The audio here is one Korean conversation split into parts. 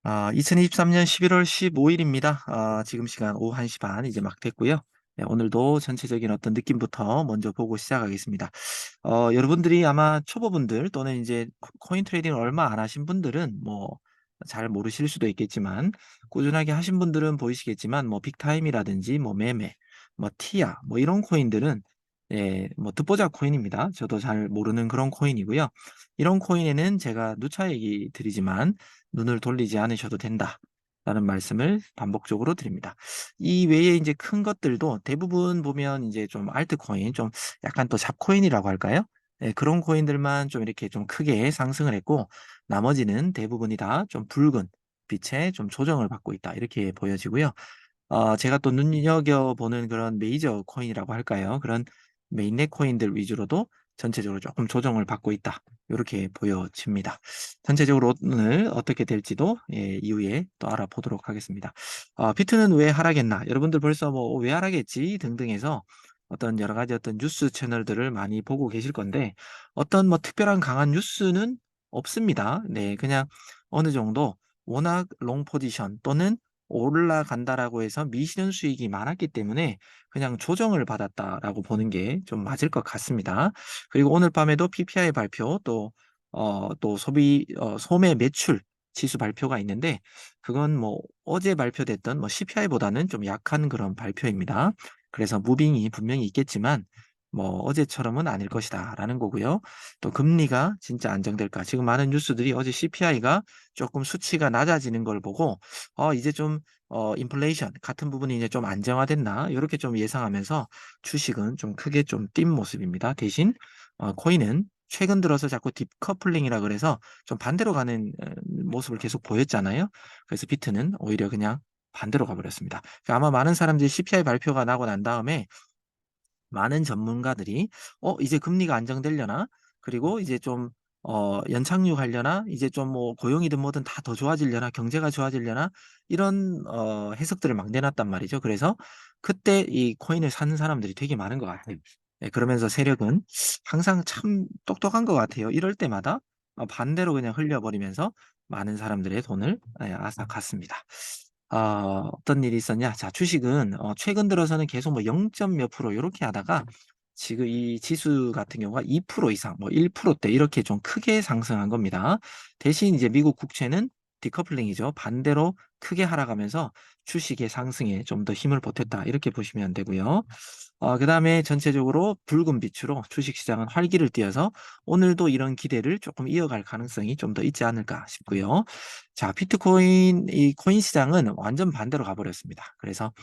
2023년 11월 15일입니다. 지금 시간 오후 1시 반 이제 막 됐고요. 네, 오늘도 전체적인 어떤 느낌부터 먼저 보고 시작하겠습니다. 여러분들이 아마 초보분들 또는 이제 코인 트레이딩을 얼마 안 하신 분들은 뭐 잘 모르실 수도 있겠지만 꾸준하게 하신 분들은 보이시겠지만 뭐 빅타임이라든지 뭐 매매, 뭐 티아 뭐 이런 코인들은 예, 뭐 듣보잡 코인입니다. 저도 잘 모르는 그런 코인이고요. 이런 코인에는 제가 누차 얘기 드리지만 눈을 돌리지 않으셔도 된다라는 말씀을 반복적으로 드립니다. 이 외에 이제 큰 것들도 대부분 보면 이제 좀 알트코인, 좀 약간 또 잡코인이라고 할까요? 예, 그런 코인들만 좀 이렇게 좀 크게 상승을 했고 나머지는 대부분이 다 좀 붉은 빛의 좀 조정을 받고 있다. 이렇게 보여지고요. 제가 또 눈여겨보는 그런 메이저 코인이라고 할까요? 그런 메인넷 코인들 위주로도 전체적으로 조금 조정을 받고 있다. 이렇게 보여집니다. 전체적으로 오늘 어떻게 될지도 예, 이후에 또 알아보도록 하겠습니다. 비트는 왜 하락했나? 여러분들 벌써 뭐 왜 하락했지? 등등해서 어떤 여러 가지 어떤 뉴스 채널들을 많이 보고 계실 건데 어떤 뭐 특별한 강한 뉴스는 없습니다. 네, 그냥 어느 정도 워낙 롱 포지션 또는 올라간다라고 해서 미실현 수익이 많았기 때문에 그냥 조정을 받았다라고 보는 게 좀 맞을 것 같습니다. 그리고 오늘 밤에도 PPI 발표 또 소매 매출 지수 발표가 있는데 그건 뭐 어제 발표됐던 뭐 CPI보다는 좀 약한 그런 발표입니다. 그래서 무빙이 분명히 있겠지만 뭐 어제처럼은 아닐 것이다라는 거고요. 또 금리가 진짜 안정될까? 지금 많은 뉴스들이 어제 CPI가 조금 수치가 낮아지는 걸 보고 이제 좀 인플레이션 같은 부분이 이제 좀 안정화됐나 요렇게 좀 예상하면서 주식은 좀 크게 좀 뛴 모습입니다. 대신 코인은 최근 들어서 자꾸 디커플링이라 그래서 좀 반대로 가는 모습을 계속 보였잖아요. 그래서 비트는 오히려 그냥 반대로 가 버렸습니다. 아마 많은 사람들이 CPI 발표가 나고 난 다음에 많은 전문가들이 이제 금리가 안정되려나? 그리고 이제 좀 연착륙하려나? 이제 좀 뭐 고용이든 뭐든 다 더 좋아지려나? 경제가 좋아지려나?' 이런 해석들을 막 내놨단 말이죠. 그래서 그때 이 코인을 사는 사람들이 되게 많은 것 같아요. 예, 그러면서 세력은 항상 참 똑똑한 것 같아요. 이럴 때마다 반대로 그냥 흘려 버리면서 많은 사람들의 돈을 예 앗아갔습니다. 어떤 일이 있었냐? 자, 주식은 최근 들어서는 계속 뭐 0. 몇 프로 요렇게 하다가 지금 이 지수 같은 경우가 2% 이상 뭐 1%대 이렇게 좀 크게 상승한 겁니다. 대신 이제 미국 국채는 디커플링이죠. 반대로 크게 하락하면서 주식의 상승에 좀 더 힘을 보탰다. 이렇게 보시면 되고요. 그다음에 전체적으로 붉은 빛으로 주식시장은 활기를 띠어서 오늘도 이런 기대를 조금 이어갈 가능성이 좀 더 있지 않을까 싶고요. 자, 비트코인 이 코인 시장은 완전 반대로 가 버렸습니다. 그래서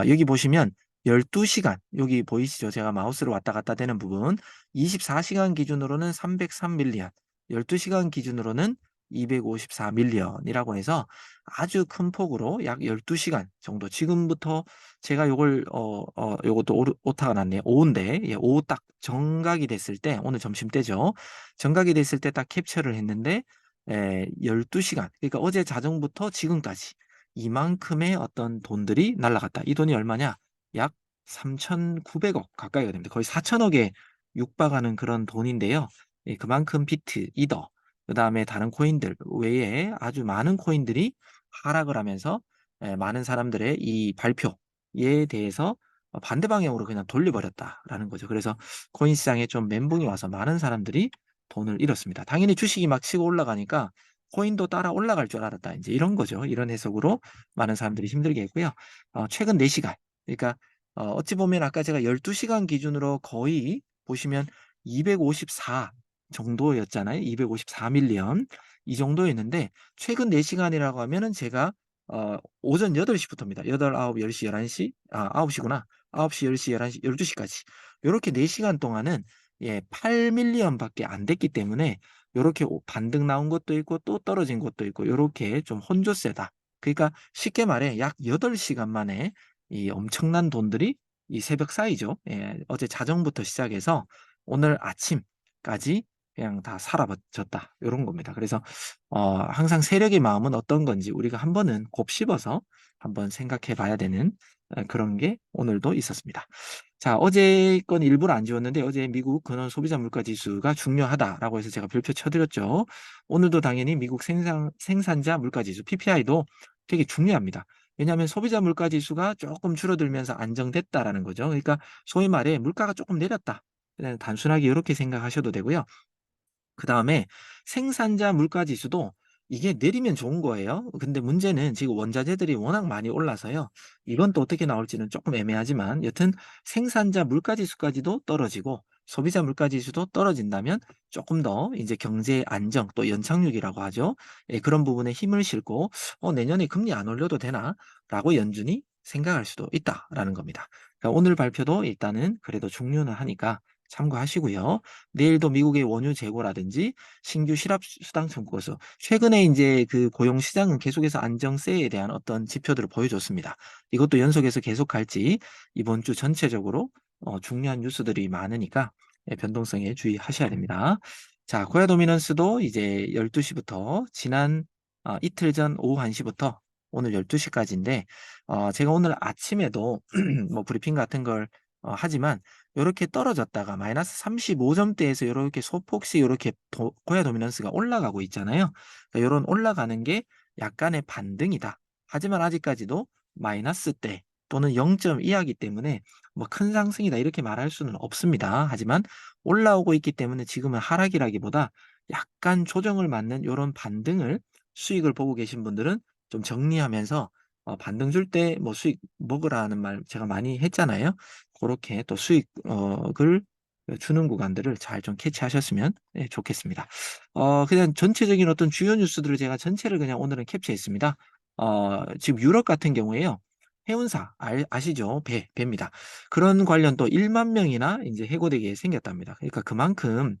여기 보시면 12시간 시간 여기 보이시죠? 제가 마우스로 왔다 갔다 되는 부분 24시간 시간 기준으로는 303 밀리언, 12시간 기준으로는 254 밀리언이라고 해서 아주 큰 폭으로 약 12시간 시간 정도 지금부터 제가 요걸 요것도 오타가 났네요. 오후인데 예, 오후 딱 정각이 됐을 때 오늘 점심때죠. 정각이 됐을 때 딱 캡처를 했는데 12시간 그러니까 어제 자정부터 지금까지 이만큼의 어떤 돈들이 날아갔다. 이 돈이 얼마냐? 약 3,900억 가까이가 됩니다. 거의 4천억에 육박하는 그런 돈인데요. 예, 그만큼 비트, 이더, 그다음에 다른 코인들 외에 아주 많은 코인들이 하락을 하면서 많은 사람들의 이 발표에 대해서 반대 방향으로 그냥 돌려버렸다라는 거죠. 그래서 코인 시장에 좀 멘붕이 와서 많은 사람들이 돈을 잃었습니다. 당연히 주식이 막 치고 올라가니까 코인도 따라 올라갈 줄 알았다. 이제 이런 거죠. 이런 해석으로 많은 사람들이 힘들게 했고요. 최근 4시간 그러니까 어찌 보면 아까 제가 12시간 기준으로 거의 보시면 254 정도였잖아요. 254 밀리언 이 정도였는데 최근 4시간이라고 하면은 제가 오전 8시 부터입니다. 8, 9, 10시, 11시 9 시구나. 9시, 10시, 11시, 12시 까지. 요렇게 4시간 동안은 예 8 밀리언 밖에 안 됐기 때문에 요렇게 반등 나온 것도 있고 또 떨어진 것도 있고 요렇게 좀 혼조세다. 그러니까 쉽게 말해 약 8시간 만에 이 엄청난 돈들이 이 새벽 사이죠. 예. 어제 자정부터 시작해서 오늘 아침까지 그냥 다 사라졌다. 요런 겁니다. 그래서 항상 세력의 마음은 어떤 건지 우리가 한번은 곱씹어서 한번 생각해 봐야 되는 그런 게 오늘도 있었습니다. 자, 어제 건 일부러 안 지웠는데 어제 미국 근원 소비자 물가 지수가 중요하다라고 해서 제가 별표 쳐드렸죠. 오늘도 당연히 미국 생산자 물가 지수 PPI도 되게 중요합니다. 왜냐하면 소비자 물가 지수가 조금 줄어들면서 안정됐다라는 거죠. 그러니까 소위 말해 물가가 조금 내렸다. 그냥 단순하게 이렇게 생각하셔도 되고요. 그다음에 생산자 물가 지수도 이게 내리면 좋은 거예요. 근데 문제는 지금 원자재들이 워낙 많이 올라서요. 이건 또 어떻게 나올지는 조금 애매하지만 여튼 생산자 물가 지수까지도 떨어지고 소비자 물가 지수도 떨어진다면 조금 더 이제 경제 안정 또 연착륙이라고 하죠. 예, 그런 부분에 힘을 실고 내년에 금리 안 올려도 되나라고 연준이 생각할 수도 있다라는 겁니다. 그러니까 오늘 발표도 일단은 그래도 중요는 하니까 참고하시고요. 내일도 미국의 원유 재고라든지 신규 실업 수당 청구서 최근에 이제 그 고용 시장은 계속해서 안정세에 대한 어떤 지표들을 보여줬습니다. 이것도 연속해서 계속 갈지 이번 주 전체적으로 중요한 뉴스들이 많으니까 예, 변동성에 주의하셔야 됩니다. 자, 고야 도미넌스도 이제 12시부터 지난 이틀 전 오후 1시부터 오늘 12시까지인데 제가 오늘 아침에도 뭐 브리핑 같은 걸 하지만 요렇게 떨어졌다가 마이너스 35점대에서 요렇게 소폭씩 요렇게 고야 도미넌스가 올라가고 있잖아요. 그러니까 요런 올라가는 게 약간의 반등이다. 하지만 아직까지도 마이너스대 또는 0.2하기 때문에 뭐 큰 상승이다 이렇게 말할 수는 없습니다. 하지만 올라오고 있기 때문에 지금은 하락이라기보다 약간 조정을 맞는 요런 반등을 수익을 보고 계신 분들은 좀 정리하면서 반등 줄 때 뭐 수익 먹으라는 말 제가 많이 했잖아요. 고렇게 또 수익을 주는 구간들을 잘 좀 캐치하셨으면 예 좋겠습니다. 그냥 전체적인 어떤 주요 뉴스들을 제가 전체를 그냥 오늘은 캡처했습니다. 지금 유럽 같은 경우에요. 해운사 아시죠? 배입니다. 그런 관련 또 1만 명이나 인제 해고되게 생겼답니다. 그러니까 그만큼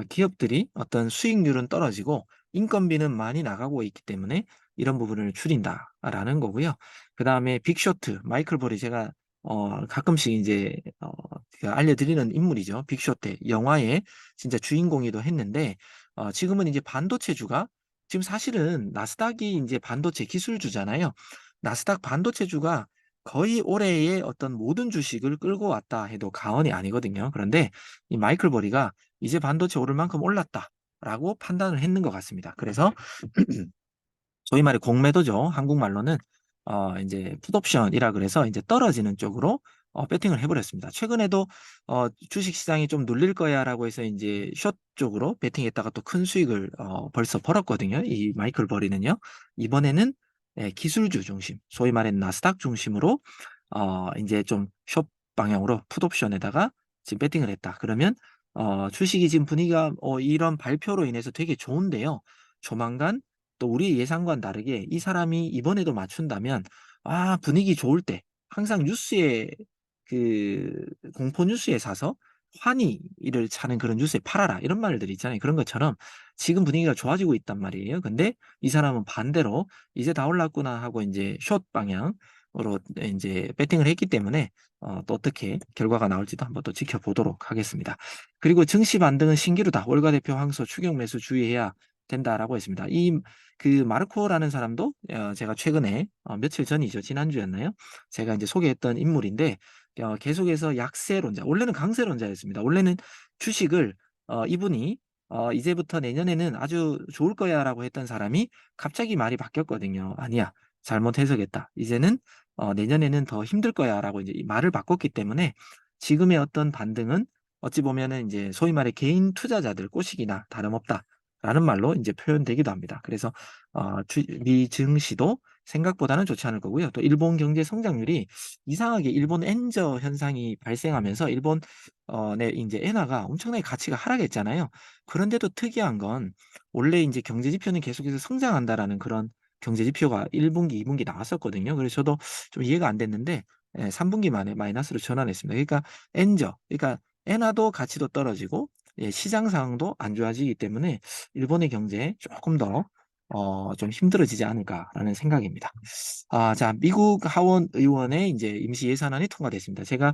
기업들이 어떤 수익률은 떨어지고 인건비는 많이 나가고 있기 때문에 이런 부분을 줄인다라는 거고요. 그다음에 빅쇼트 마이클 볼이 제가 가끔씩 인제 그 알려드리는 인물이죠. 빅쇼트 영화의 진짜 주인공이기도 했는데 지금은 이제 반도체주가 지금 사실은 나스닥이 인제 반도체 기술주잖아요. 나스닥 반도체주가 거의 올해의 어떤 모든 주식을 끌고 왔다 해도 과언이 아니거든요. 그런데 이 마이클 버리가 '이제 반도체 오를 만큼 올랐다.'라고 판단을 했는 것 같습니다. 그래서 소위 말해 공매도죠. 한국말로는 인제 풋옵션이라 그래서 인제 떨어지는 쪽으로 배팅을 해 버렸습니다. 최근에도 "주식 시장이 좀 눌릴 거야."라고 해서 인제 숏 쪽으로 베팅했다가 또 큰 수익을 벌써 벌었거든요, 이 마이클 버리는요. 이번에는 예 기술주 중심, 소위 말하는 나스닥 중심으로 인제 좀 숏 방향으로 풋옵션에다가 지금 베팅을 했다. 그러면 주식이 지금 분위기가 이런 발표로 인해서 되게 좋은데요. 조만간 또 우리의 예상과는 다르게 이 사람이 이번에도 맞춘다면 분위기 좋을 때 항상 뉴스에 그 공포 뉴스에 사서 환희를 차는 그런 뉴스에 팔아라 이런 말들 있잖아요. 그런 것처럼 지금 분위기가 좋아지고 있단 말이에요. 근데 이 사람은 반대로 '이제 다 올랐구나.' 하고 인제 숏 방향으로 인제 베팅을 했기 때문에 또 어떻게 결과가 나올지도 한번 또 지켜보도록 하겠습니다. 그리고 "증시 반등은 신기루다. 월가 대표 황소 추격 매수 주의해야 된다."라고 했습니다. 그 마르코라는 사람도 제가 최근에 며칠 전이죠. 지난주였나요? 제가 인제 소개했던 인물인데 계속해서 약세론자 원래는 강세론자였습니다. 원래는 주식을 이분이 "이제부터 내년에는 아주 좋을 거야."라고 했던 사람이 갑자기 말이 바뀌었거든요. "아니야. 잘못 해석했다. 이제는 내년에는 더 힘들 거야."라고 이제 이 말을 바꿨기 때문에 지금의 어떤 반등은 어찌 보면은 인제 소위 말해 '개인 투자자들 꼬시기나 다름없다.'라는 말로 인제 표현되기도 합니다. 그래서 주 미 증시도 생각보다는 좋지 않을 거고요. 또 일본 경제 성장률이 이상하게 일본 엔저 현상이 발생하면서 일본 네 인제 엔화가 엄청나게 가치가 하락했잖아요. 그런데도 특이한 건 원래 인제 경제 지표는 계속해서 성장한다라는 그런 경제 지표가 1 분기, 2 분기 나왔었거든요. 그래서 저도 좀 이해가 안 됐는데 3 분기 만에 마이너스로 전환했습니다. 그러니까 엔저 그러니까 엔화도 가치도 떨어지고 예 시장 상황도 안 좋아지기 때문에 '일본의 경제에 쪼끔 더 좀 힘들어지지 않을까.'라는 생각입니다. 자 미국 하원 의원의 인제 임시 예산안이 통과됐습니다. 제가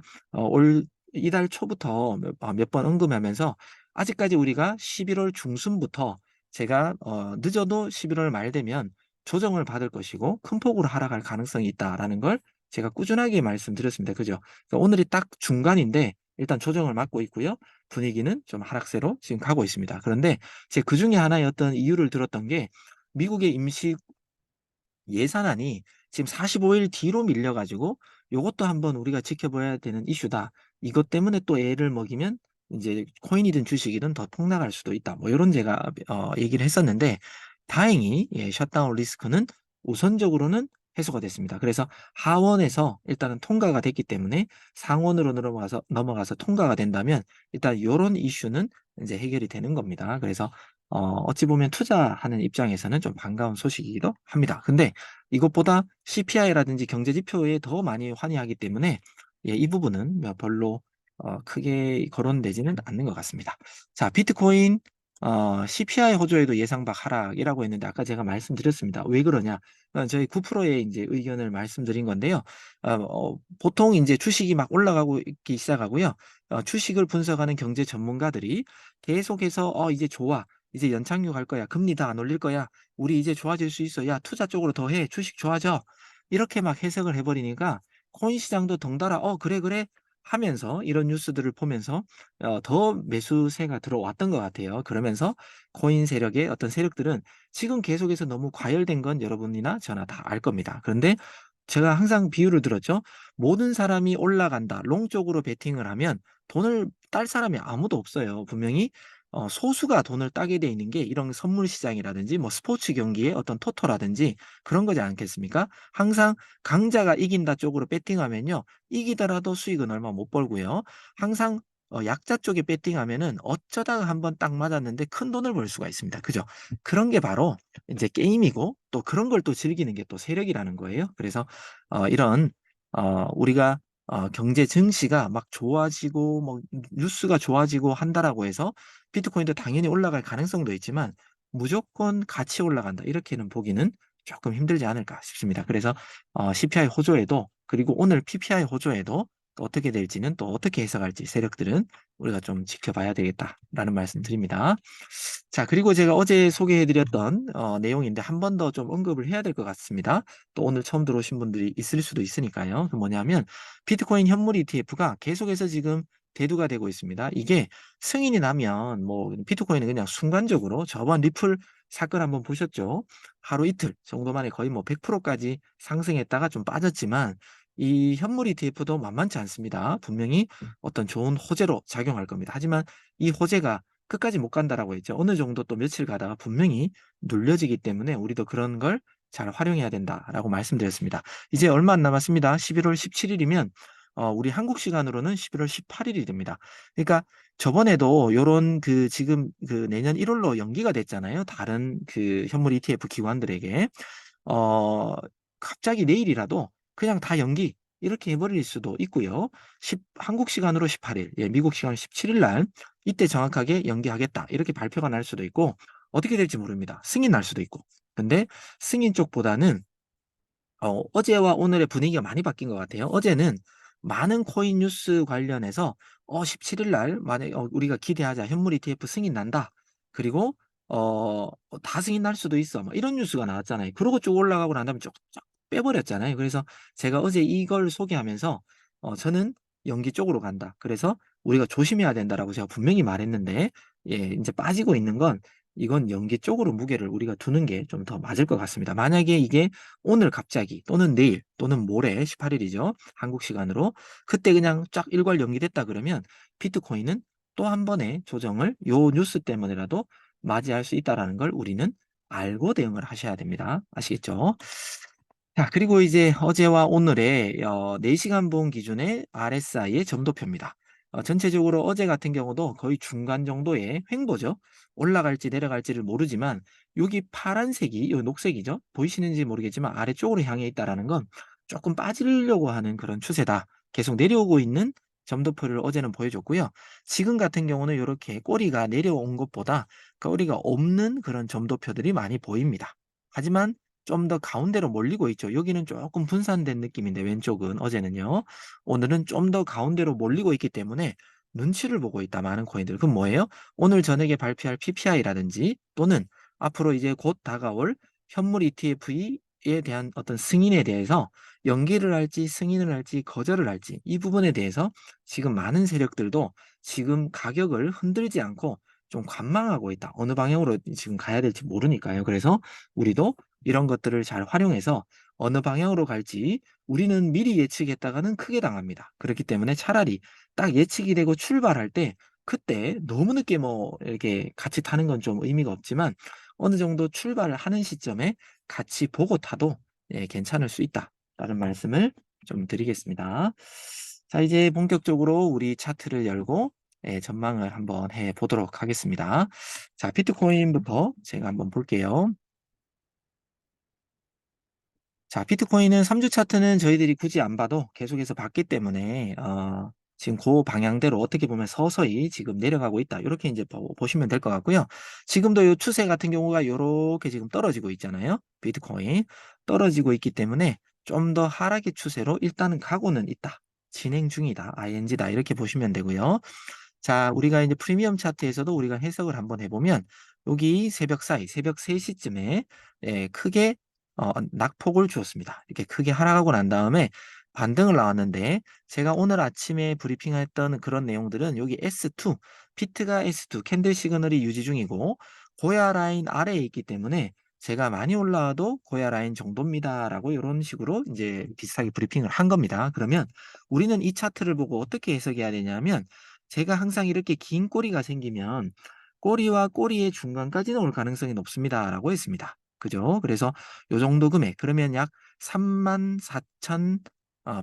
이달 초부터 몇 번 언급하면서 아직까지 우리가 11월 중순부터 제가 늦어도 11월 말 되면 조정을 받을 것이고 큰 폭으로 하락할 가능성이 있다라는 걸 제가 꾸준하게 말씀드렸습니다. 그죠? 그러니까 오늘이 딱 중간인데 일단 조정을 맞고 있고요. 분위기는 좀 하락세로 지금 가고 있습니다. 그런데 제 그중에 하나의 어떤 이유를 들었던 게 미국의 임시 예산안이 지금 45일 뒤로 밀려 가지고 요것도 한번 우리가 지켜봐야 되는 이슈다. 이것 때문에 또 애를 먹이면 인제 코인이든 주식이든 더 폭락할 수도 있다. 뭐 요런 제가 얘기를 했었는데 다행히 예 셧다운 리스크는 우선적으로는 해소가 됐습니다. 그래서 하원에서 일단은 통과가 됐기 때문에 상원으로 넘어가서 통과가 된다면 일단 요런 이슈는 인제 해결이 되는 겁니다. 그래서 어찌 보면 투자하는 입장에서는 좀 반가운 소식이기도 합니다. 근데 이것보다 CPI라든지 경제 지표에 더 많이 환의하기 때문에 예 이 부분은 별로 크게 거론되지는 않는 것 같습니다. 자 비트코인 CPI 호조에도 예상 밖 하락이라고 했는데 아까 제가 말씀드렸습니다. 왜 그러냐? 저희 9%의 인제 의견을 말씀드린 건데요. 보통 인제 주식이 막 올라가고 있기 시작하고요. 주식을 분석하는 경제 전문가들이 계속해서 이제 좋아. 이제 연착륙 할 거야. 금리 다 안 올릴 거야. 우리 이제 좋아질 수 있어. 야 투자 쪽으로 더 해. 주식 좋아져." 이렇게 막 해석을 해 버리니까 코인 시장도 덩달아 그래, 그래." 하면서 이런 뉴스들을 보면서 더 매수세가 들어왔던 것 같아요. 그러면서 코인 세력의 어떤 세력들은 지금 계속해서 너무 과열된 건 여러분이나 저나 다 알 겁니다. 그런데 제가 항상 비유를 들었죠. 모든 사람이 올라간다. 롱 쪽으로 베팅을 하면 돈을 딸 사람이 아무도 없어요. 분명히 소수가 돈을 따게 돼 있는 게 이런 선물 시장이라든지 뭐 스포츠 경기의 어떤 토토라든지 그런 거지 않겠습니까? 항상 강자가 이긴다 쪽으로 베팅하면요. 이기더라도 수익은 얼마 못 벌고요. 항상 약자 쪽에 베팅하면은 어쩌다가 한번 딱 맞았는데 큰돈을 벌 수가 있습니다. 그죠? 그런 게 바로 인제 게임이고 또 그런 걸 또 즐기는 게 또 세력이라는 거예요. 그래서 이런 우리가 경제 증시가 막 좋아지고 뭐 뉴스가 좋아지고 한다라고 해서 비트코인도 당연히 올라갈 가능성도 있지만 '무조건 같이 올라간다.' 이렇게는 보기는 쪼끔 힘들지 않을까 싶습니다. 그래서 CPI 호조에도 그리고 오늘 PPI 호조에도 또 어떻게 될지는 또 어떻게 해석할지 세력들은 우리가 좀 지켜봐야 되겠다라는 말씀 드립니다. 자 그리고 제가 어제 소개해 드렸던 내용인데 한 번 더 좀 언급을 해야 될 것 같습니다. 또 오늘 처음 들어오신 분들이 있을 수도 있으니까요. 그 뭐냐면 비트코인 현물 ETF가 계속해서 지금 대두가 되고 있습니다. 이게 승인이 나면 뭐 비트코인은 그냥 순간적으로 저번 리플 사건 한번 보셨죠? 하루 이틀 정도 만에 거의 뭐 100% 까지 상승했다가 좀 빠졌지만 이 현물 ETF도 만만치 않습니다. 분명히 어떤 좋은 호재로 작용할 겁니다. 하지만 이 호재가 끝까지 못 간다라고 했죠. 어느 정도 또 며칠 가다가 분명히 눌려지기 때문에 우리도 그런 걸 잘 활용해야 된다라고 말씀드렸습니다. 이제 얼마 안 남았습니다. 11월 17 일이면 우리 한국 시간으로는 11월 18 일이 됩니다. 그러니까 저번에도 요런 지금 내년 1 월로 연기가 됐잖아요, 다른 현물 ETF 기관들에게. 어 갑자기 내일이라도 그냥 다 연기 이렇게 해 버릴 수도 있고요. 한국 시간으로 18 일, 예 미국 시간 17일 날 이때 정확하게 "연기하겠다." 이렇게 발표가 날 수도 있고 어떻게 될지 모릅니다. 승인 날 수도 있고. 근데 승인 쪽보다는 어제와 오늘의 분위기가 많이 바뀐 것 같아요. 어제는 많은 코인 뉴스 관련해서 17일 날 만약에 우리가 기대하자. 현물 ETF 승인 난다. 그리고 다 승인 날 수도 있어." 뭐 이런 뉴스가 나왔잖아요. 그러고 쭉 올라가고 난 다음에 쭉 빼버렸잖아요. 그래서 제가 어제 이걸 소개하면서 저는 "연기 쪽으로 간다. 그래서 우리가 조심해야 된다."라고 제가 분명히 말했는데 예 인제 빠지고 있는 건 이건 연기 쪽으로 무게를 우리가 두는 게 좀 더 맞을 것 같습니다. 만약에 이게 오늘 갑자기 또는 내일 또는 모레 18 일이죠. 한국 시간으로. 그때 그냥 쫙 일괄 연기됐다 그러면 비트코인은 또 한 번의 조정을 요 뉴스 때문에라도 맞이할 수 있다라는 걸 우리는 알고 대응을 하셔야 됩니다. 아시겠죠? 자 그리고 이제 어제와 오늘의 4 시간 본 기준의 RSI의 점도표입니다. 전체적으로 어제 같은 경우도 거의 중간 정도의 횡보죠. 올라갈지 내려갈지를 모르지만 여기 파란색이 요 녹색이죠. 보이시는지 모르겠지만 아래쪽으로 향해 있다라는 건 조금 빠지려고 하는 그런 추세다. 계속 내려오고 있는 점도표를 어제는 보여줬고요. 지금 같은 경우는 이렇게 꼬리가 내려온 것보다 꼬리가 없는 그런 점도표들이 많이 보입니다. 하지만 좀 더 가운데로 몰리고 있죠. 여기는 조금 분산된 느낌인데 왼쪽은 어제는요. 오늘은 좀 더 가운데로 몰리고 있기 때문에 눈치를 보고 있다 많은 코인들. 그럼 뭐예요? 오늘 저녁에 발표할 PPI라든지 또는 앞으로 이제 곧 다가올 현물 ETF의 에 대한 어떤 승인에 대해서 연기를 할지 승인을 할지 거절을 할지 이 부분에 대해서 지금 많은 세력들도 지금 가격을 흔들지 않고 좀 관망하고 있다. 어느 방향으로 지금 가야 될지 모르니까요. 그래서 우리도 이런 것들을 잘 활용해서 어느 방향으로 갈지 우리는 미리 예측했다가는 크게 당합니다. 그렇기 때문에 차라리 딱 예측이 되고 출발할 때 그때 너무 늦게 뭐 이렇게 같이 타는 건 좀 의미가 없지만 어느 정도 출발을 하는 시점에 같이 보고 타도 예 괜찮을 수 있다라는 말씀을 좀 드리겠습니다. 자 이제 본격적으로 우리 차트를 열고 예 전망을 한번 해 보도록 하겠습니다. 자 비트코인부터 제가 한번 볼게요. 자 비트코인은 3주 차트는 저희들이 굳이 안 봐도 계속해서 봤기 때문에 지금 그 방향대로 어떻게 보면 서서히 지금 내려가고 있다. 이렇게 이제 보시면 될 것 같고요. 지금도 요 추세 같은 경우가 요렇게 지금 떨어지고 있잖아요. 비트코인. 떨어지고 있기 때문에 좀 더 하락의 추세로 일단은 가고는 있다. 진행 중이다. ING다. 이렇게 보시면 되고요. 자, 우리가 이제 프리미엄 차트에서도 우리가 해석을 한번 해보면 여기 새벽 사이, 새벽 3시쯤에 예, 크게 낙폭을 주었습니다. 이렇게 크게 하락하고 난 다음에 반등을 나왔는데 제가 오늘 아침에 브리핑했던 그런 내용들은 여기 S2, 피트가 S2, 캔들 시그널이 유지 중이고 고야 라인 아래에 있기 때문에 제가 많이 올라와도 고야 라인 정도입니다라고 이런 식으로 이제 비슷하게 브리핑을 한 겁니다. 그러면 우리는 이 차트를 보고 어떻게 해석해야 되냐면 제가 항상 이렇게 긴 꼬리가 생기면 "꼬리와 꼬리의 중간까지는 올 가능성이 높습니다."라고 했습니다. 그죠? 그래서 요 정도 금액 그러면 약 34,000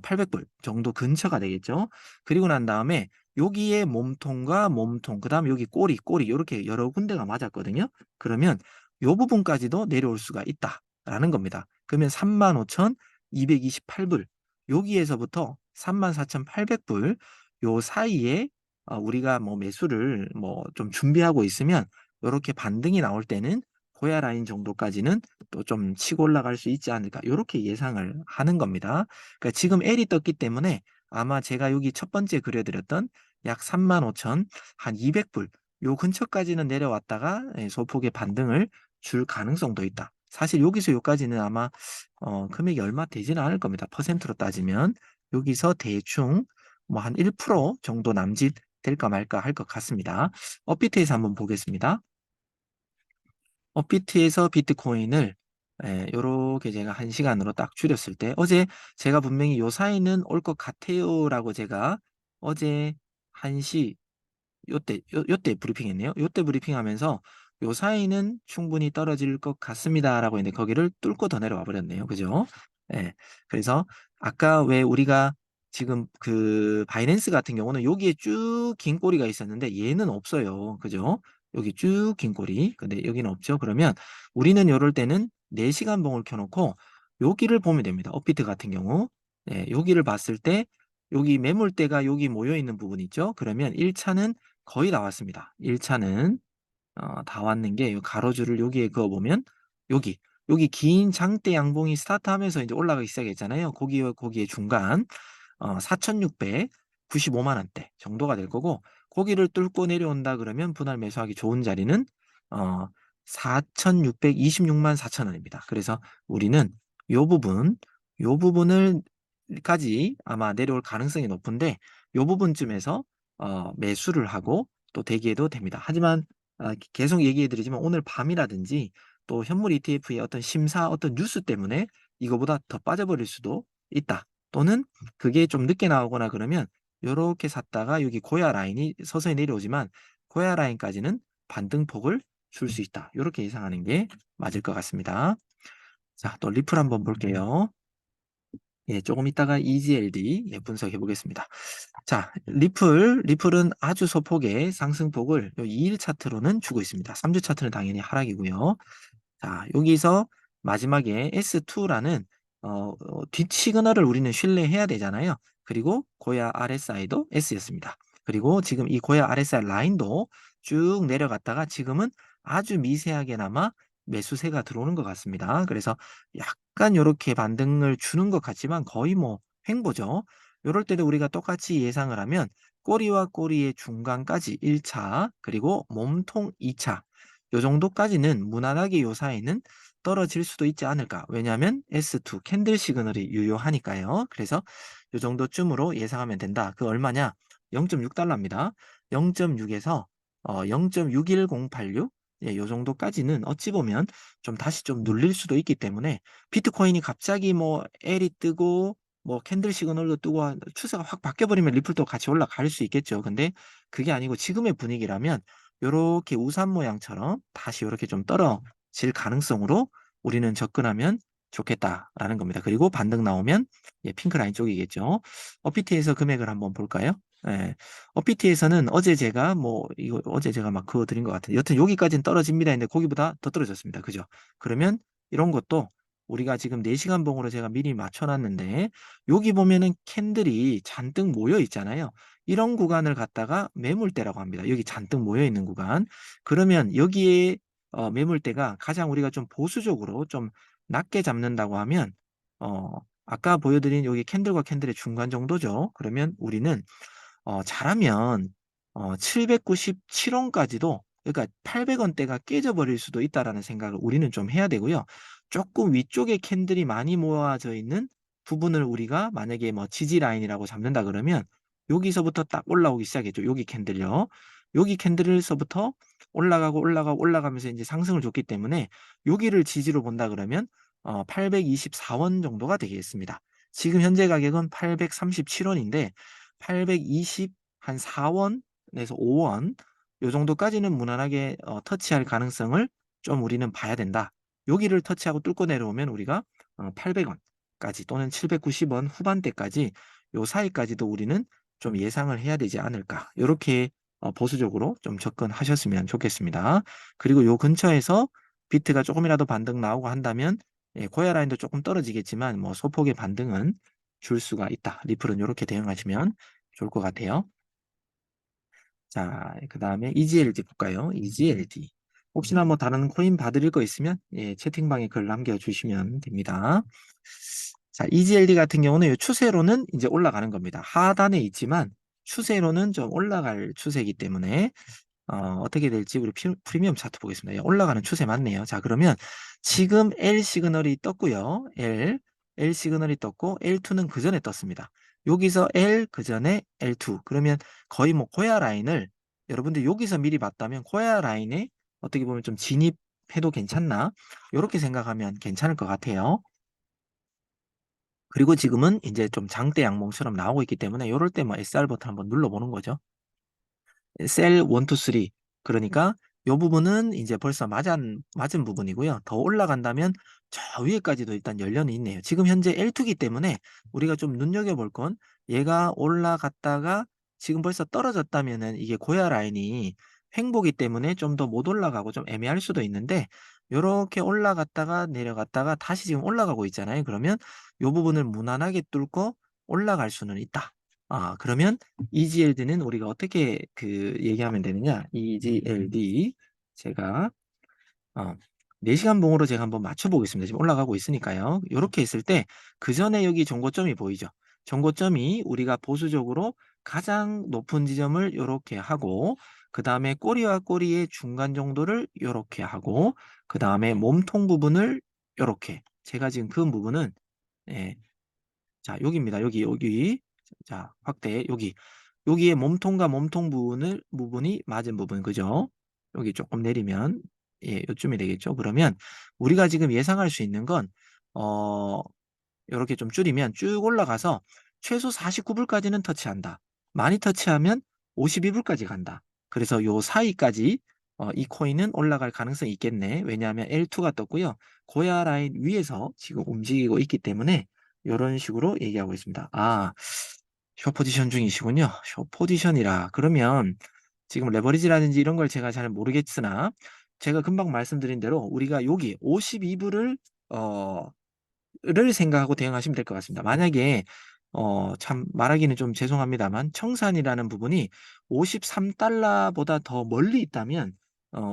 800불 정도 근처가 되겠죠. 그리고 난 다음에 여기에 몸통과 몸통 그다음에 여기 꼬리, 꼬리 요렇게 여러 군데가 맞았거든요. 그러면 요 부분까지도 내려올 수가 있다라는 겁니다. 그러면 35,228불 여기에서부터 34,800불 요 사이에 우리가 뭐 매수를 뭐 좀 준비하고 있으면 요렇게 반등이 나올 때는 고야 라인 정도까지는 또 좀 치고 올라갈 수 있지 않을까 요렇게 예상을 하는 겁니다. 그러니까 지금 L이 떴기 때문에 아마 제가 여기 첫 번째 그려 드렸던 약 35,000 한 200불 요 근처까지는 내려왔다가 예 소폭의 반등을 줄 가능성도 있다. 사실 여기서 요까지는 아마 금액이 얼마 되지는 않을 겁니다. 퍼센트로 따지면. 여기서 대충 뭐 한 1% 정도 남짓 될까 말까 할 것 같습니다. 업비트에서 한번 보겠습니다. 업비트에서 비트코인을 예 요렇게 제가 1 시간으로 딱 줄였을 때 어제 제가 분명히 "요 사이는 올 것 같아요."라고 제가 어제 1시 요때 브리핑했네요. 요때 브리핑하면서 "요 사이는 충분히 떨어질 것 같습니다."라고 했는데 거기를 뚫고 더 내려와 버렸네요. 그죠? 예. 그래서 아까 왜 우리가 지금 그 바이낸스 같은 경우는 여기에 쭉 긴 꼬리가 있었는데 얘는 없어요. 그죠? 여기 쭉 긴 꼬리. 근데 여기는 없죠. 그러면 우리는 요럴 때는 4 시간 봉을 켜 놓고 여기를 보면 됩니다. 업비트 같은 경우. 예 여기를 봤을 때 여기 매물대가 여기 모여 있는 부분 있죠? 그러면 1 차는 거의 다 왔습니다. 1 차는 다 왔는 게 요 가로줄을 여기에 그어 보면 여기, 여기 긴 장대 양봉이 스타트하면서 인제 올라가기 시작했잖아요. 고기와 고기의 중간 4,695만 원대 정도가 될 거고 고기를 뚫고 내려온다 그러면 분할 매수하기 좋은 자리는 어 4,626만 4천 원입니다. 그래서 우리는 요 부분, 요 부분을 까지 아마 내려올 가능성이 높은데 요 부분쯤에서 매수를 하고 또 대기해도 됩니다. 하지만 계속 얘기해 드리지만 오늘 밤이라든지 또 현물 ETF의 어떤 심사 어떤 뉴스 때문에 이거보다 더 빠져버릴 수도 있다. 또는 그게 좀 늦게 나오거나 그러면 요렇게 샀다가 여기 고야 라인이 서서히 내려오지만 고야 라인까지는 반등폭을 줄 수 있다. 요렇게 예상하는 게 맞을 것 같습니다. 자 또 리플 한번 볼게요. 예 조금 있다가 EGLD 예 분석해 보겠습니다. 자 리플은 아주 소폭의 상승폭을 요 2일 차트로는 주고 있습니다. 3주 차트는 당연히 하락이고요. 자 여기서 마지막에 S2라는 뒷 시그널을 우리는 신뢰해야 되잖아요. 그리고 고야 RSI도 S였습니다. 그리고 지금 이 고야 RSI 라인도 쭉 내려갔다가 지금은 아주 미세하게나마 매수세가 들어오는 것 같습니다. 그래서 약간 요렇게 반등을 주는 것 같지만 거의 뭐 횡보죠. 요럴 때도 우리가 똑같이 예상을 하면 꼬리와 꼬리의 중간까지 1차 그리고 몸통 2차 요 정도까지는 무난하게 요 사이는 떨어질 수도 있지 않을까. 왜냐하면 S2 캔들 시그널이 유효하니까요. 그래서 요 정도쯤으로 예상하면 된다. 그 얼마냐? 0.6달러입니다. 0.6에서 0.61086 예, 요 정도까지는 어찌 보면 좀 다시 좀 눌릴 수도 있기 때문에 비트코인이 갑자기 뭐 L이 뜨고 뭐 캔들 시그널도 뜨고 추세가 확 바뀌어 버리면 리플도 같이 올라갈 수 있겠죠. 근데 그게 아니고 지금의 분위기라면 요렇게 우산 모양처럼 다시 요렇게 좀 떨어질 가능성으로 우리는 접근하면 좋겠다라는 겁니다. 그리고 반등 나오면 예, 핑크 라인 쪽이겠죠. 업비트에서 금액을 한번 볼까요? 예. 업비트에서는 어제 제가 막 그거 드린 것 같은데 여튼 여기까지는 떨어집니다 했는데 거기보다 더 떨어졌습니다. 그죠? 그러면 이런 것도 우리가 지금 4시간 봉으로 제가 미리 맞춰 놨는데 여기 보면은 캔들이 잔뜩 모여 있잖아요. 이런 구간을 갖다가 매물대라고 합니다. 여기 잔뜩 모여 있는 구간. 그러면 여기에 매물대가 가장 우리가 좀 보수적으로 좀 낮게 잡는다고 하면 아까 보여드린 여기 캔들과 캔들의 중간 정도죠. 그러면 우리는 잘하면 797원까지도 그러니까 800원대가 깨져버릴 수도 있다라는 생각을 우리는 좀 해야 되고요. 조금 위쪽에 캔들이 많이 모아져 있는 부분을 우리가 만약에 뭐 지지 라인이라고 잡는다 그러면 여기서부터 딱 올라오기 시작했죠. 여기 캔들요. 여기 캔들에서부터 올라가면서 이제 상승을 줬기 때문에 여기를 지지로 본다 그러면 824원 정도가 되겠습니다. 지금 현재 가격은 837원인데 820 한 4원에서 5원 요 정도까지는 무난하게 터치할 가능성을 좀 우리는 봐야 된다. 여기를 터치하고 뚫고 내려오면 우리가 800원까지 또는 790원 후반대까지 요 사이까지도 우리는 좀 예상을 해야 되지 않을까. 요렇게 보수적으로 좀 접근하셨으면 좋겠습니다. 그리고 요 근처에서 비트가 조금이라도 반등 나오고 한다면 예, 고야 라인도 조금 떨어지겠지만 뭐 소폭의 반등은 줄 수가 있다. 리플은 요렇게 대응하시면 좋을 것 같아요. 자, 그다음에 EGLD 볼까요? EGLD. 혹시나 뭐 다른 코인 봐드릴 거 있으면 예, 채팅방에 글 남겨주시면 됩니다. 자, EGLD 같은 경우는 이 추세로는 이제 올라가는 겁니다. 하단에 있지만 추세로는 좀 올라갈 추세이기 때문에 어떻게 될지 우리 프리미엄 차트 보겠습니다. 예, 올라가는 추세 맞네요. 자, 그러면 지금 L 시그널이 떴고요. L 시그널이 떴고 L2는 그 전에 떴습니다. 여기서 L 그 전에 L2 그러면 거의 뭐 고야 라인을 여러분들 여기서 미리 봤다면 고야 라인에 어떻게 보면 좀 진입해도 괜찮나? 이렇게 생각하면 괜찮을 것 같아요. 그리고 지금은 이제 좀 장대 양봉처럼 나오고 있기 때문에 이럴 때 뭐 SR 버튼 한번 눌러보는 거죠. 셀 1, 2, 3. 그러니까 요 부분은 이제 벌써 맞은 부분이고요. 더 올라간다면 저 위에까지도 일단 연련이 있네요. 지금 현재 L2기 때문에 우리가 좀 눈여겨볼 건 얘가 올라갔다가 지금 벌써 떨어졌다면은 이게 고야 라인이 횡보기 때문에 좀 더 못 올라가고 좀 애매할 수도 있는데 요렇게 올라갔다가 내려갔다가 다시 지금 올라가고 있잖아요. 그러면 요 부분을 무난하게 뚫고 올라갈 수는 있다. 그러면 EGLD는 우리가 어떻게 얘기하면 되느냐? EGLD 제가 어, 4시간 봉으로 제가 한번 맞춰보겠습니다. 지금 올라가고 있으니까요. 이렇게 했을 때 그 전에 여기 정고점이 보이죠? 정고점이 우리가 보수적으로 가장 높은 지점을 이렇게 하고 그 다음에 꼬리와 꼬리의 중간 정도를 이렇게 하고 그 다음에 몸통 부분을 이렇게 제가 지금 그 부분은 예, 자, 여기입니다. 여기. 자, 확대, 여기. 여기에 몸통과 몸통 부분이 맞은 부분, 그죠? 여기 조금 내리면, 예, 요쯤이 되겠죠? 그러면 우리가 지금 예상할 수 있는 건, 어, 이렇게 좀 줄이면 쭉 올라가서 최소 49불까지는 터치한다. 많이 터치하면 52불까지 간다. 그래서 요 사이까지 이 코인은 올라갈 가능성이 있겠네. 왜냐하면 L2가 떴고요. 고야 라인 위에서 지금 움직이고 있기 때문에 이런 식으로 얘기하고 있습니다. 숏 포지션 중이시군요. 숏 포지션이라. 그러면 지금 레버리지라든지 이런 걸 제가 잘 모르겠으나 제가 금방 말씀드린 대로 우리가 여기 52불을 를 생각하고 대응하시면 될 것 같습니다. 만약에 참 말하기는 좀 죄송합니다만 청산이라는 부분이 53달러보다 더 멀리 있다면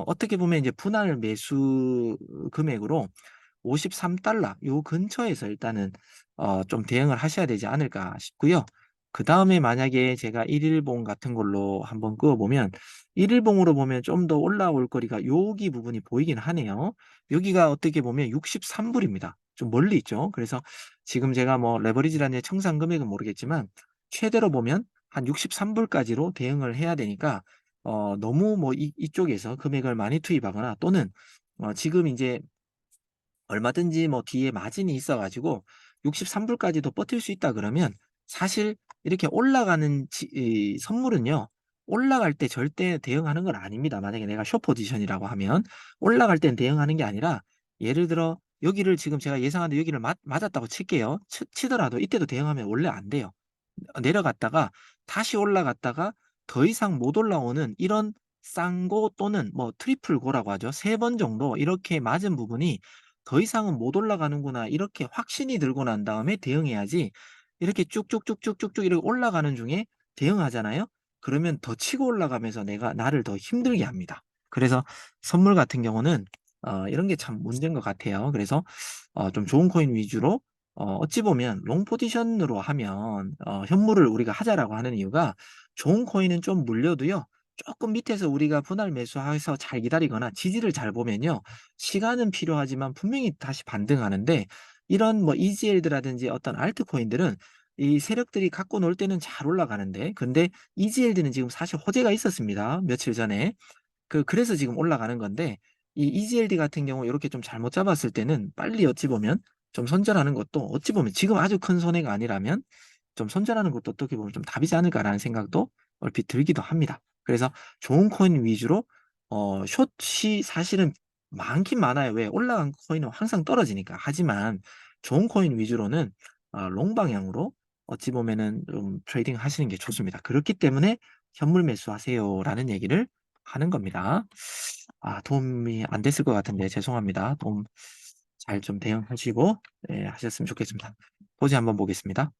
어떻게 보면 이제 분할 매수 금액으로 53달러 요 근처에서 일단은 좀 대응을 하셔야 되지 않을까 싶고요. 그다음에 만약에 제가 일일봉 같은 걸로 한번 그어 보면 일일봉으로 보면 좀 더 올라올 거리가 여기 부분이 보이긴 하네요. 여기가 어떻게 보면 63 불입니다. 좀 멀리 있죠. 그래서 지금 제가 뭐 레버리지라는 청산 금액은 모르겠지만 최대로 보면 한 63 불까지로 대응을 해야 되니까 너무 뭐 이쪽에서 금액을 많이 투입하거나 또는 지금 인제 얼마든지 뭐 뒤에 마진이 있어 가지고 63 불까지도 버틸 수 있다 그러면 사실 이렇게 올라가는 이 선물은요. 올라갈 때 절대 대응하는 건 아닙니다. 만약에 내가 숏 포지션이라고 하면 올라갈 땐 대응하는 게 아니라 예를 들어 여기를 지금 제가 예상하는데 여기를 맞았다고 칠게요. 치더라도 이때도 대응하면 원래 안 돼요. 내려갔다가 다시 올라갔다가 더 이상 못 올라오는 이런 쌍고 또는 뭐 트리플 고라고 하죠. 3번 정도 이렇게 맞은 부분이 '더 이상은 못 올라가는구나.' 이렇게 확신이 들고 난 다음에 대응해야지 이렇게 쭉쭉쭉쭉쭉쭉 이렇게 올라가는 중에 대응하잖아요. 그러면 더 치고 올라가면서 내가 나를 더 힘들게 합니다. 그래서 선물 같은 경우는 이런 게 참 문제인 것 같아요. 그래서 좀 좋은 코인 위주로 어찌 보면 롱 포지션으로 하면 현물을 우리가 하자라고 하는 이유가 좋은 코인은 좀 물려도요. 조금 밑에서 우리가 분할 매수해서 잘 기다리거나 지지를 잘 보면요. 시간은 필요하지만 분명히 다시 반등하는데 이런 뭐 EGL드라든지 어떤 알트 코인들은 이 세력들이 갖고 놀 때는 잘 올라가는데 근데 EGL드는 지금 사실 호재가 있었습니다, 며칠 전에. 그래서 지금 올라가는 건데 이 EGLD 같은 경우 요렇게 좀 잘못 잡았을 때는 빨리 어찌 보면 좀 손절하는 것도 어찌 보면 지금 아주 큰 손해가 아니라면 좀 손절하는 것도 어떻게 보면 좀 답이지 않을까라는 생각도 얼핏 들기도 합니다. 그래서 좋은 코인 위주로 숏이 사실은 많긴 많아요. 왜? 올라간 코인은 항상 떨어지니까. 하지만 좋은 코인 위주로는 롱 방향으로 어찌 보면은 좀 트레이딩 하시는 게 좋습니다. 그렇기 때문에 "현물 매수하세요."라는 얘기를 하는 겁니다. 도움이 안 됐을 것 같은데 죄송합니다. 도움 잘 좀 대응하시고 예 하셨으면 좋겠습니다. 도지 한번 보겠습니다.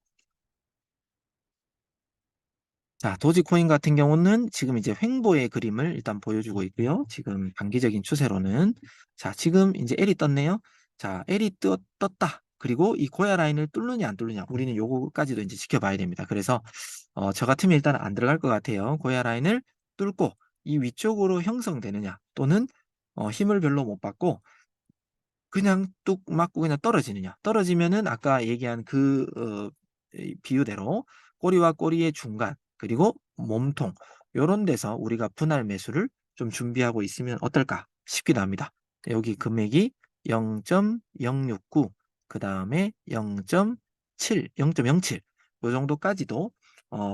자 도지코인 같은 경우는 지금 이제 횡보의 그림을 일단 보여주고 있고요. 지금 단기적인 추세로는 자 지금 인제 L이 떴네요. 자 L이 떴다. 그리고 이 고야 라인을 뚫느냐 안 뚫느냐 우리는 요거까지도 인제 지켜봐야 됩니다. 그래서 저 같으면 일단은 안 들어갈 것 같아요. 고야 라인을 뚫고 이 위쪽으로 형성되느냐 또는 힘을 별로 못 받고 그냥 뚝 맞고 그냥 떨어지느냐. 떨어지면은 아까 얘기한 이 비유대로 꼬리와 꼬리의 중간 그리고 몸통 요런 데서 우리가 분할 매수를 좀 준비하고 있으면 어떨까 싶기도 합니다. 여기 금액이 0.069 그다음에 0.7 0.07 요 정도까지도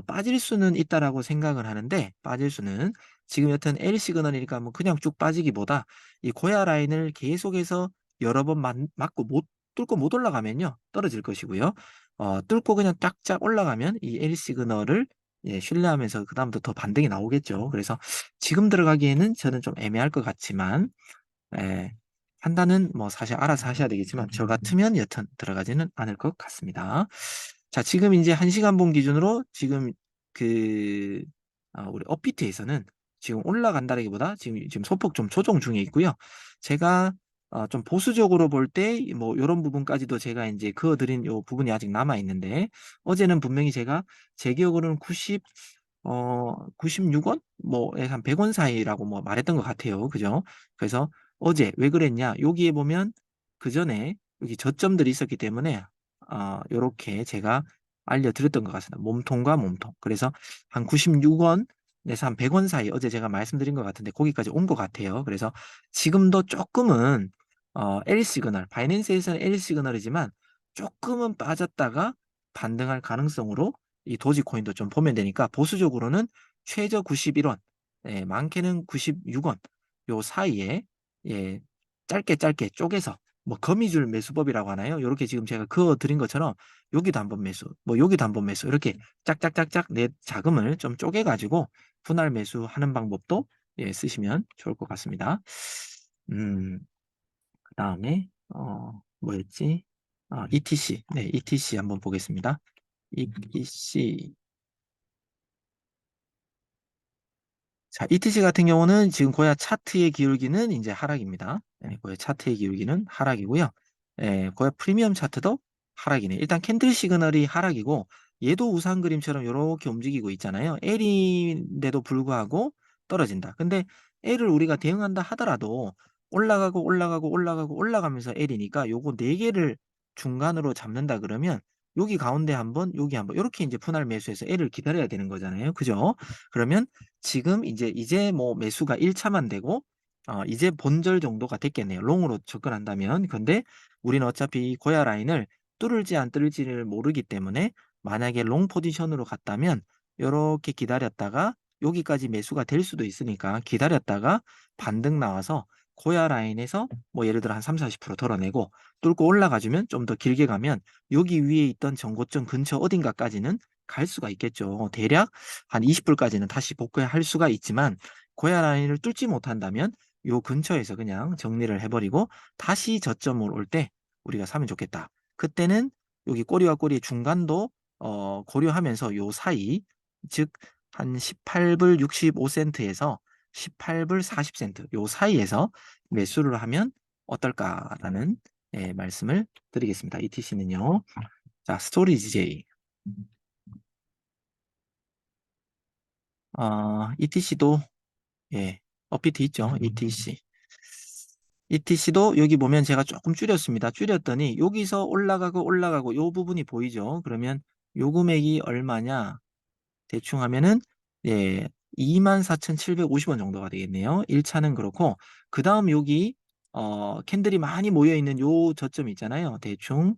빠질 수는 있다라고 생각을 하는데 빠질 수는 지금 여튼 L 시그널이니까 뭐 그냥 쭉 빠지기보다 이 고야 라인을 계속해서 여러 번 맞고 못 뚫고 못 올라가면요. 떨어질 것이고요. 뚫고 그냥 쫙쫙 올라가면 이 L 시그널을 예 신뢰하면서 그다음부터 더 반등이 나오겠죠. 그래서 지금 들어가기에는 저는 좀 애매할 것 같지만 예 판단은 뭐 사실 알아서 하셔야 되겠지만 저 같으면 여튼 들어가지는 않을 것 같습니다. 자 지금 인제 1 시간 본 기준으로 지금 그 우리 업비트에서는 지금 올라간다라기보다 지금 소폭 좀 조정 중에 있고요. 제가 좀 보수적으로 볼 때 뭐 요런 부분까지도 제가 인제 그어 드린 요 부분이 아직 남아 있는데 어제는 분명히 제가 제 기억으로는 96 원? 뭐에 한 100원 사이라고 뭐 말했던 것 같아요. 그죠? 그래서 어제 왜 그랬냐? 여기에 보면 그전에 여기 저점들이 있었기 때문에 요렇게 제가 알려드렸던 것 같습니다. 몸통과 몸통. 그래서 한 96 원에서 한 100원 사이 어제 제가 말씀드린 것 같은데 거기까지 온 것 같아요. 그래서 지금도 쪼끔은 L 시그널 바이낸스에서는 L 시그널이지만 쪼끔은 빠졌다가 반등할 가능성으로 이 도지코인도 좀 보면 되니까 보수적으로는 최저 91 예 많게는 96 요 사이에 예 짧게 짧게 쪼개서 뭐 거미줄 매수법이라고 하나요? 요렇게 지금 제가 그어 드린 것처럼 여기도 한번 매수 뭐 여기도 한번 매수 이렇게 짝짝짝짝 내 자금을 좀 쪼개 가지고 분할 매수하는 방법도 예 쓰시면 좋을 것 같습니다. 음 그다음에 뭐였지? ETC. 네 ETC 한번 보겠습니다. ETC 자 ETC 같은 경우는 지금 고야 차트의 기울기는 인제 하락입니다. 예 고야 차트의 기울기는 하락이고요. 예 고야 프리미엄 차트도 하락이네요. 일단 캔들 시그널이 하락이고 얘도 우상 그림처럼 요렇게 움직이고 있잖아요. L인데도 불구하고 떨어진다. 근데 L을 우리가 대응한다 하더라도 올라가고 올라가고 올라가고 올라가면서 L이니까 요거 4 개를 중간으로 잡는다 그러면 여기 가운데 한 번, 여기 한 번 요렇게 인제 분할 매수해서 L을 기다려야 되는 거잖아요. 그죠? 그러면 지금 이제 뭐 매수가 1 차만 되고 이제 본절 정도가 됐겠네요, 롱으로 접근한다면. 근데 우리는 어차피 고야 라인을 뚫을지 안 뚫을지를 모르기 때문에 만약에 롱 포지션으로 갔다면 요렇게 기다렸다가 여기까지 매수가 될 수도 있으니까 기다렸다가 반등 나와서 고야 라인에서 뭐 예를 들어 한 30-40% 덜어내고 뚫고 올라가 주면 좀 더 길게 가면 여기 위에 있던 전고점 근처 어딘가까지는 갈 수가 있겠죠. 대략 한 20 불까지는 다시 복구할 수가 있지만 고야 라인을 뚫지 못한다면 요 근처에서 그냥 정리를 해 버리고 다시 저점을 올 때 우리가 사면 좋겠다. 그때는 여기 꼬리와 꼬리의 중간도 고려하면서 요 사이, 즉 한 18불 65 센트에서 18불 40 센트 요 사이에서 매수를 하면 어떨까라는 말씀을 드리겠습니다. ETC는요. 자, 스토리지 J. ETC도 예, 업비트 있죠. ETC. ETC도 여기 보면 제가 조금 줄였습니다. 줄였더니 여기서 올라가고 올라가고 요 부분이 보이죠. 그러면 요 금액이 얼마냐? 대충 하면은 예, 24,750원 정도가 되겠네요. 1 차는 그렇고 그다음 여기 캔들이 많이 모여 있는 요 저점 있잖아요. 대충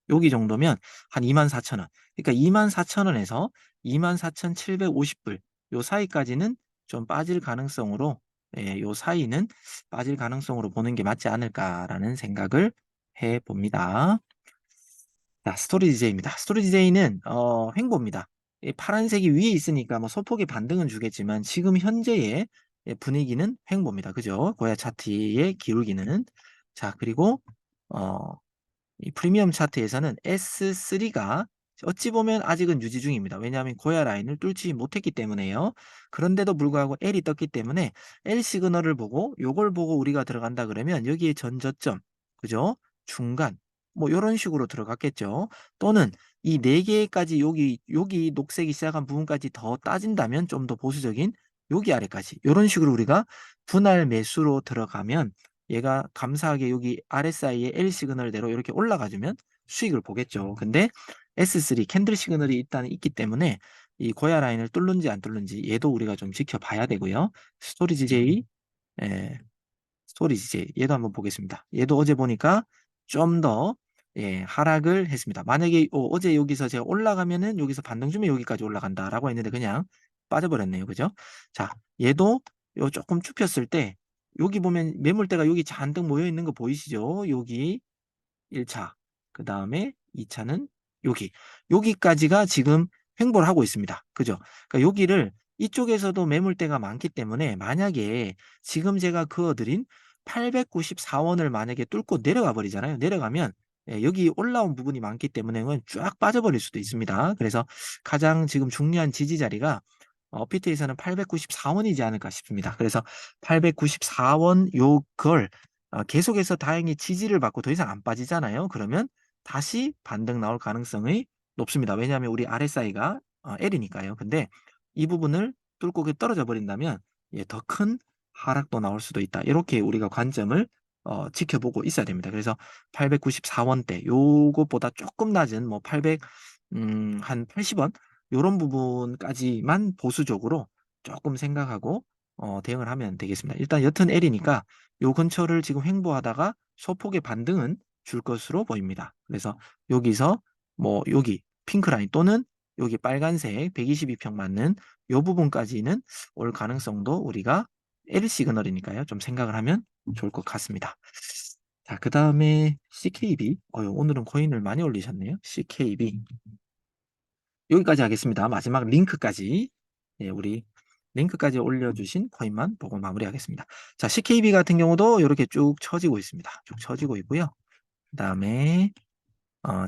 여기 정도면 한 24,000 원. 그러니까 24,000 원에서 24,750 불 요 사이까지는 좀 빠질 가능성으로 요 사이는 빠질 가능성으로 보는 게 맞지 않을까라는 생각을 해 봅니다. 자, 스토리지 J입니다. 스토리지 J는 횡보입니다. 이 파란색이 위에 있으니까 뭐 소폭의 반등은 주겠지만 지금 현재의 분위기는 횡보입니다. 그죠? 고야 차트의 기울기는. 자, 그리고 어 이 프리미엄 차트에서는 S3가 어찌 보면 아직은 유지 중입니다. 왜냐하면 고야 라인을 뚫지 못했기 때문에요. 그런데도 불구하고 L이 떴기 때문에 L 시그널을 보고 요걸 보고 우리가 들어간다 그러면 여기에 전저점, 그죠? 중간 뭐 요런 식으로 들어갔겠죠. 또는 이 4 개까지 여기 녹색이 시작한 부분까지 더 따진다면 좀 더 보수적인 여기 아래까지 요런 식으로 우리가 분할 매수로 들어가면 얘가 감사하게 여기 RSI의 L 시그널대로 이렇게 올라가 주면 수익을 보겠죠. 근데 S3 캔들 시그널이 일단 있기 때문에 이 고야 라인을 뚫는지 안 뚫는지 얘도 우리가 좀 지켜봐야 되고요. 스토리지 J, 예, 스토리지 J 얘도 한번 보겠습니다. 얘도 어제 보니까 좀 더 하락을 했습니다. 만약에 어제 여기서 제가 올라가면은 여기서 반등 주면 여기까지 올라간다라고 했는데 그냥 빠져버렸네요. 그죠? 자, 얘도 요 조금 좁혔을 때 여기 보면 매물대가 여기 잔뜩 모여 있는 거 보이시죠? 여기 1 차, 그다음에 2 차는 여기. 여기까지가 지금 횡보를 하고 있습니다. 그죠? 그러니까 여기를 이쪽에서도 매물대가 많기 때문에 만약에 지금 제가 그어 드린 894 원을 만약에 뚫고 내려가 버리잖아요. 내려가면 여기 올라온 부분이 많기 때문에 그건 쫙 빠져버릴 수도 있습니다. 그래서 가장 지금 중요한 지지 자리가 피트에서는 894 원이지 않을까 싶습니다. 그래서 894원 요걸 계속해서 다행히 지지를 받고 더 이상 안 빠지잖아요. 그러면 다시 반등 나올 가능성이 높습니다. 왜냐하면 우리 RSI가 L이니까요. 근데 이 부분을 뚫고 떨어져 버린다면 더 큰 하락도 나올 수도 있다. 이렇게 우리가 관점을 지켜보고 있어야 됩니다. 그래서 894 원대 요것보다 조금 낮은 뭐 800 한 80원 요런 부분까지만 보수적으로 조금 생각하고 대응을 하면 되겠습니다. 일단 여튼 L이니까 요 근처를 지금 횡보하다가 소폭의 반등은 줄 것으로 보입니다. 그래서 여기서 뭐 여기 핑크 라인 또는 여기 빨간색 122평 맞는 요 부분까지는 올 가능성도 우리가 L 시그널이니까요. 좀 생각을 하면 좋을 것 같습니다. 자, 그다음에 CKB. 오늘은 코인을 많이 올리셨네요. CKB. 여기까지 하겠습니다. 마지막 링크까지. 우리 링크까지 올려주신 코인만 보고 마무리하겠습니다. 자, CKB 같은 경우도 이렇게 쭉 처지고 있습니다. 쭉 처지고 있고요. 그다음에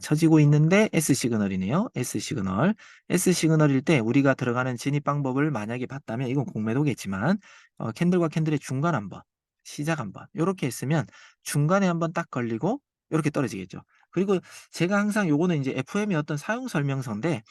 처지고 있는데 S 시그널이네요. S 시그널. S 시그널일 때 우리가 들어가는 진입 방법을 만약에 봤다면 이건 공매도겠지만 캔들과 캔들의 중간 한번, 시작 한번 요렇게 했으면 중간에 한번 딱 걸리고 요렇게 떨어지겠죠. 그리고 제가 항상 요거는 이제 FM의 어떤 사용 설명서인데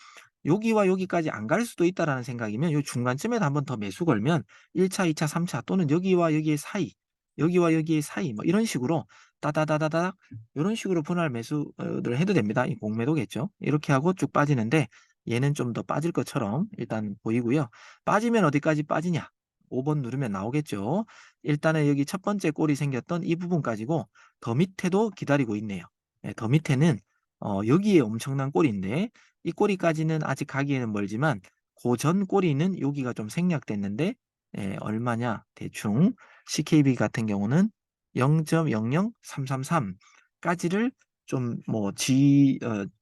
여기와 여기까지 안 갈 수도 있다라는 생각이면 요 중간쯤에다 한번 더 매수 걸면 1 차, 2 차, 3차 또는 여기와 여기의 사이, 여기와 여기의 사이 뭐 이런 식으로 따다다다닥 요런 식으로 분할 매수 를 해도 됩니다. 이 공매도겠죠. 이렇게 하고 쭉 빠지는데 얘는 좀 더 빠질 것처럼 일단 보이고요. 빠지면 어디까지 빠지냐? 5번 누르면 나오겠죠. 일단은 여기 첫 번째 골이 생겼던 이 부분까지고 더 밑에도 기다리고 있네요. 예, 더 밑에는 여기에 엄청난 골인데 이 꼬리까지는 아직 가기에는 멀지만 그 전 꼬리는 여기가 좀 생략됐는데 예, 얼마냐? 대충 CKB 같은 경우는 0.00333 까지를 좀 뭐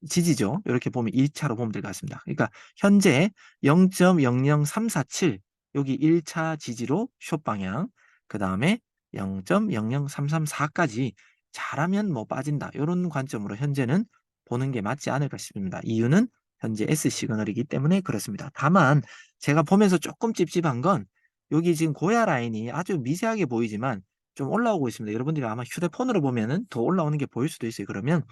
지지죠. 이렇게 보면 1 차로 보면 될 것 같습니다. 그러니까 현재 0.00347 여기 1차 지지로 숏 방향, 그다음에 0.00334 까지 잘하면 뭐 빠진다. 요런 관점으로 현재는 보는 게 맞지 않을까 싶습니다. 이유는 현재 S 시그널이기 때문에 그렇습니다. 다만 제가 보면서 조금 찝찝한 건 여기 지금 고야 라인이 아주 미세하게 보이지만 좀 올라오고 있습니다. 여러분들이 아마 휴대폰으로 보면은 더 올라오는 게 보일 수도 있어요. 그러면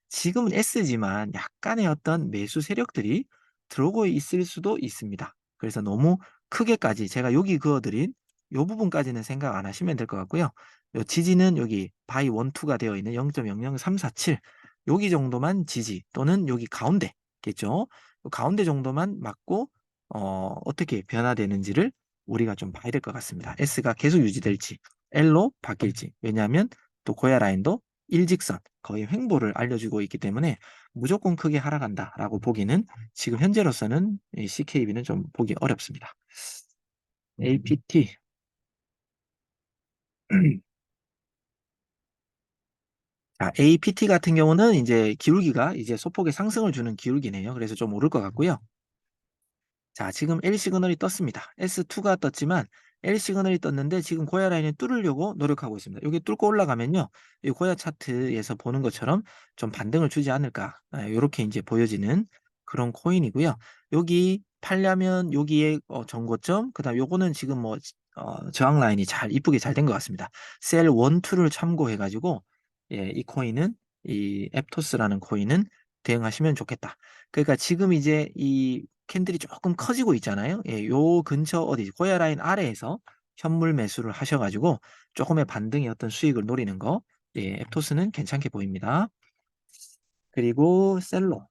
지금은 S지만 약간의 어떤 매수 세력들이 들어오고 있을 수도 있습니다. 그래서 너무 크게까지 제가 여기 그어 드린 요 부분까지는 생각 안 하시면 될 것 같고요. 요 지지는 여기 바이 원투가 되어 있는 0.00347 여기 정도만 지지 또는 여기 가운데겠죠. 요 가운데 정도만 맞고 어떻게 변화되는지를 우리가 좀 봐야 될 것 같습니다. S가 계속 유지될지 L로 바뀔지. 왜냐하면 또 고야 라인도 일직선 거의 횡보를 알려주고 있기 때문에 무조건 크게 하락한다라고 보기는 지금 현재로서는 이 CKB는 좀 보기 어렵습니다. APT 자, APT 같은 경우는 이제 기울기가 이제 소폭의 상승을 주는 기울기네요. 그래서 좀 오를 것 같고요. 자, 지금 L 시그널이 떴습니다. S2가 떴지만 L 시그널이 떴는데 지금 고야 라인을 뚫으려고 노력하고 있습니다. 여기 뚫고 올라가면요. 이 고야 차트에서 보는 것처럼 좀 반등을 주지 않을까. 요렇게 이제 보여지는 그런 코인이고요. 여기 팔려면 여기에 전고점, 그다음 요거는 지금 뭐 저항 라인이 잘 이쁘게 잘 된 것 같습니다. 셀 1, 2를 참고해 가지고 예, 이 코인은 이 앱토스라는 코인은 대응하시면 좋겠다. 그러니까 지금 이제 이 캔들이 조금 커지고 있잖아요. 예, 요 근처 어디 고야 라인 아래에서 현물 매수를 하셔 가지고 쪼끔의 반등의 어떤 수익을 노리는 거 예, 앱토스는 괜찮게 보입니다. 그리고 셀로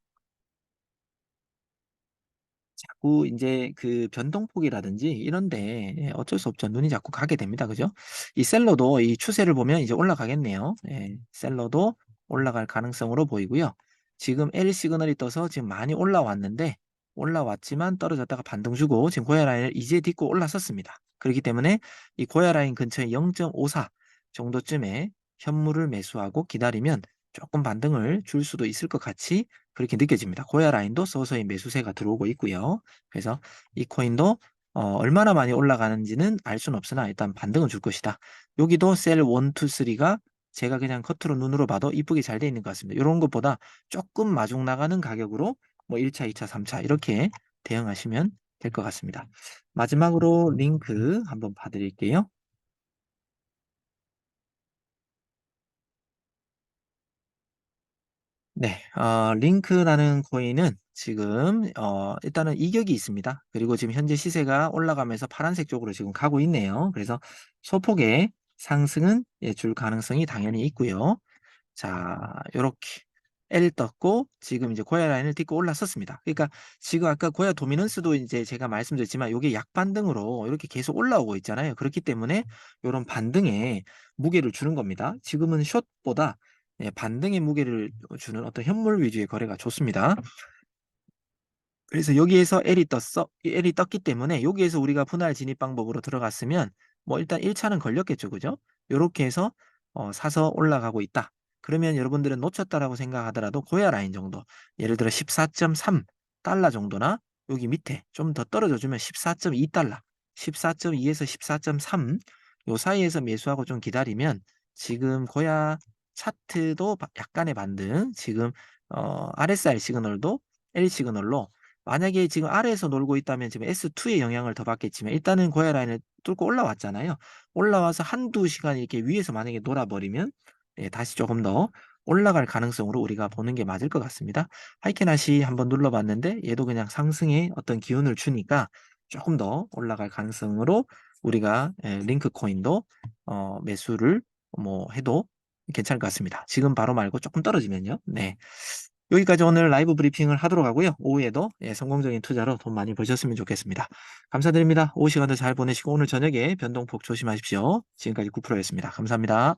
자꾸 인제 그 변동폭이라든지 이런 데 예, 어쩔 수 없죠. 눈이 자꾸 가게 됩니다. 그죠? 이 셀러도 이 추세를 보면 이제 올라가겠네요. 예. 셀러도 올라갈 가능성으로 보이고요. 지금 L 시그널이 떠서 지금 많이 올라왔는데 올라왔지만 떨어졌다가 반등 주고 지금 고야 라인을 이제 딛고 올라섰습니다. 그렇기 때문에 이 고야 라인 근처에 0.54 정도쯤에 현물을 매수하고 기다리면 쪼끔 반등을 줄 수도 있을 것 같이 그렇게 느껴집니다. 고야 라인도 서서히 매수세가 들어오고 있고요. 그래서 이 코인도 얼마나 많이 올라가는지는 알 수는 없으나 일단 반등은 줄 것이다. 여기도 셀 1, 2, 3가 제가 그냥 겉으로 눈으로 봐도 이쁘게 잘 돼 있는 것 같습니다. 요런 것보다 조금 마중 나가는 가격으로 뭐 1 차, 2 차, 3차 이렇게 대응하시면 될 것 같습니다. 마지막으로 링크 한번 봐 드릴게요. 네. 링크라는 코인은 지금 일단은 이격이 있습니다. 그리고 지금 현재 시세가 올라가면서 파란색 쪽으로 지금 가고 있네요. 그래서 소폭의 상승은 예 줄 가능성이 당연히 있고요. 자, 요렇게 L 떴고 지금 이제 고야 라인을 딛고 올라섰습니다. 그러니까 지금 아까 고야 도미넌스도 이제 제가 말씀드렸지만 요게 약반등으로 이렇게 계속 올라오고 있잖아요. 그렇기 때문에 요런 반등에 무게를 주는 겁니다. 지금은 숏보다 예, 반등의 무게를 주는 어떤 현물 위주의 거래가 좋습니다. 그래서 여기에서 L이 떴어. 이 L이 떴기 때문에 여기에서 우리가 분할 진입 방법으로 들어갔으면 뭐 일단 1 차는 걸렸겠죠. 그죠? 요렇게 해서 사서 올라가고 있다. 그러면 여러분들은 놓쳤다라고 생각하더라도 고야 라인 정도 예를 들어 14.3 달러 정도나 여기 밑에 좀 더 떨어져 주면 14.2 달러, 14.2 에서 14.3 요 사이에서 매수하고 좀 기다리면 지금 고야 차트도 약간의 반등, 지금 RSI 시그널도 L 시그널로 만약에 지금 아래에서 놀고 있다면 지금 S2의 영향을 더 받겠지만 일단은 고야 라인을 뚫고 올라왔잖아요. 올라와서 한두 시간 이렇게 위에서 만약에 놀아 버리면 예 다시 조금 더 올라갈 가능성으로 우리가 보는 게 맞을 것 같습니다. 하이켄하시 한번 눌러 봤는데 얘도 그냥 상승의 어떤 기운을 주니까 조금 더 올라갈 가능성으로 우리가 링크 코인도 매수를 뭐 해도 괜찮을 것 같습니다. 지금 바로 말고 조금 떨어지면요. 네. 여기까지 오늘 라이브 브리핑을 하도록 하고요. 오후에도 성공적인 투자로 돈 많이 버셨으면 좋겠습니다. 감사드립니다. 오후 시간도 잘 보내시고 오늘 저녁에 변동폭 조심하십시오. 지금까지 9프로였습니다. 감사합니다.